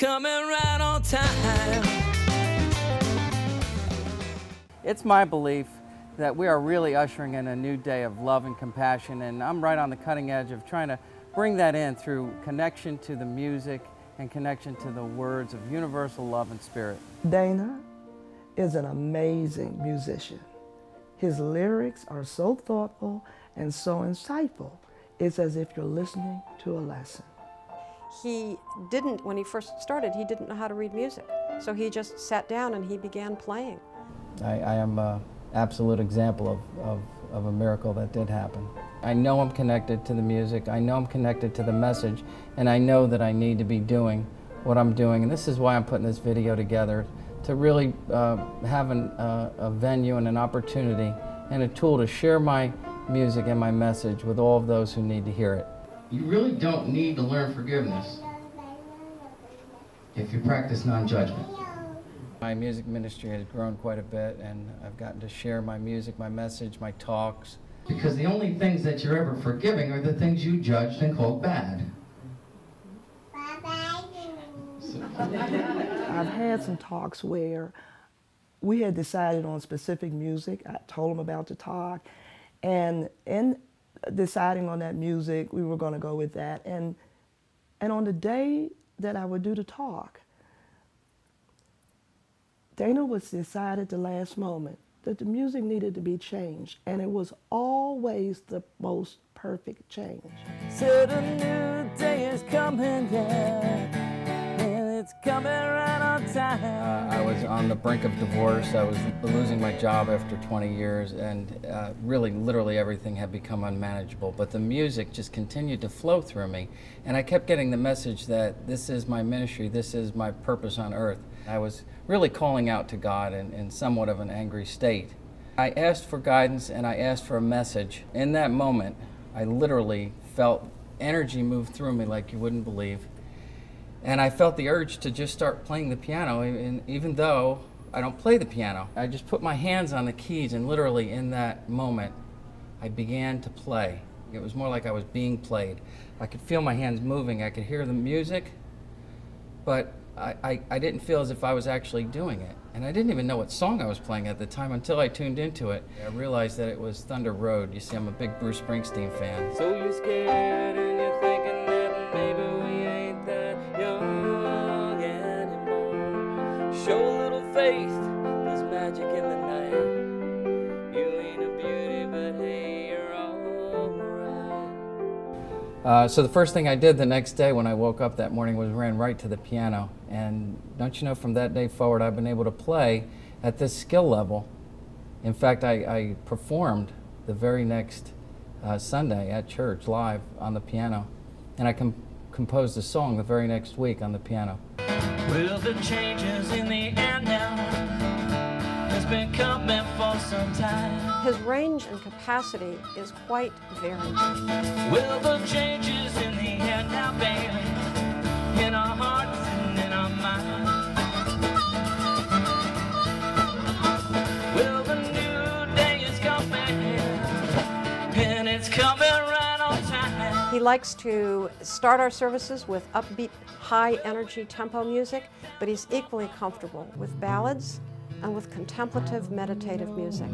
coming right on time. It's my belief that we are really ushering in a new day of love and compassion, and I'm right on the cutting edge of trying to bring that in through connection to the music and connection to the words of universal love and spirit. Dana is an amazing musician. His lyrics are so thoughtful and so insightful. It's as if you're listening to a lesson. He didn't, when he first started, he didn't know how to read music. So he just sat down and he began playing. I am an absolute example of a miracle that did happen. I know I'm connected to the music, I know I'm connected to the message, and I know that I need to be doing what I'm doing. And this is why I'm putting this video together, to really have a venue and an opportunity and a tool to share my music and my message with all of those who need to hear it. You really don't need to learn forgiveness if you practice non-judgment. My music ministry has grown quite a bit, and I've gotten to share my music, my message, my talks. Because the only things that you're ever forgiving are the things you judged and called bad. I've had some talks where we had decided on specific music. I told him about the talk, and in deciding on that music, we were going to go with that. And on the day that I would do the talk, Dana was decided at the last moment that the music needed to be changed, and it was always the most perfect change. Said a new day is coming, yeah, and it's coming right on time. I was on the brink of divorce. I was losing my job after 20 years, and really, literally everything had become unmanageable. But the music just continued to flow through me, and I kept getting the message that this is my ministry, this is my purpose on earth. I was really calling out to God in somewhat of an angry state. I asked for guidance and I asked for a message. In that moment, I literally felt energy move through me like you wouldn't believe. And I felt the urge to just start playing the piano, and even though I don't play the piano. I just put my hands on the keys, and literally in that moment, I began to play. It was more like I was being played. I could feel my hands moving, I could hear the music, but I didn't feel as if I was actually doing it. And I didn't even know what song I was playing at the time until I tuned into it. I realized that it was Thunder Road. You see, I'm a big Bruce Springsteen fan. So you're scared and you're thinking that maybe we ain't that young anymore. Show a little faith, there's magic in the night. You ain't a beauty, but hey, you're alright. So the first thing I did the next day when I woke up that morning was ran right to the piano. And don't you know, from that day forward, I've been able to play at this skill level. In fact, I performed the very next Sunday at church live on the piano. And I composed a song the very next week on the piano. Well, the changes in the air now has been coming for some time. His range and capacity is quite varied. Well, the changes in the air now, baby, in our hearts and in our minds. Well, the new day is coming, and it's coming right on time. He likes to start our services with upbeat, high-energy tempo music, but he's equally comfortable with ballads and with contemplative, meditative music.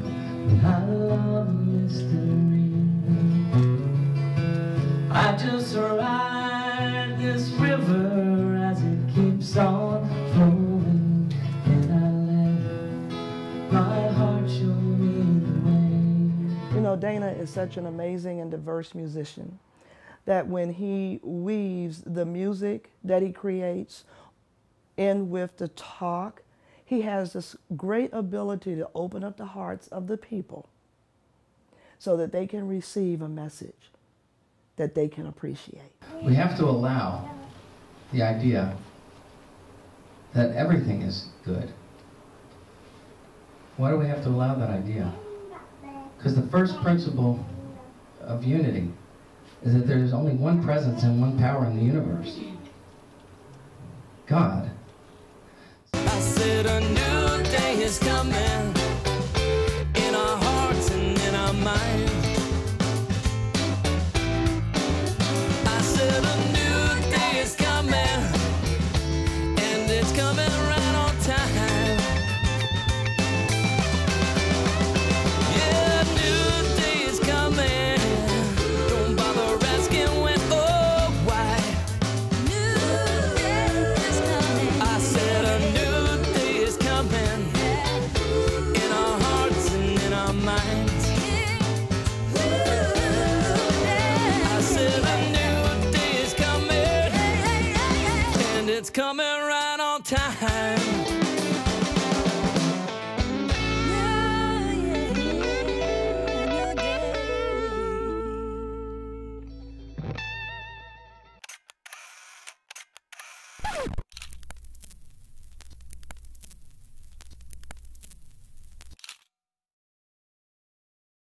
I love mystery. I just ride this river as it keeps on flowing, and I let my heart show me the way. You know, Dana is such an amazing and diverse musician that when he weaves the music that he creates in with the talk, he has this great ability to open up the hearts of the people so that they can receive a message that they can appreciate. We have to allow the idea that everything is good. Why do we have to allow that idea? Because the first principle of unity is that there's only one presence and one power in the universe. God. I said a new day is coming, in our hearts and in our minds. I said a new day is coming, it's coming right on time.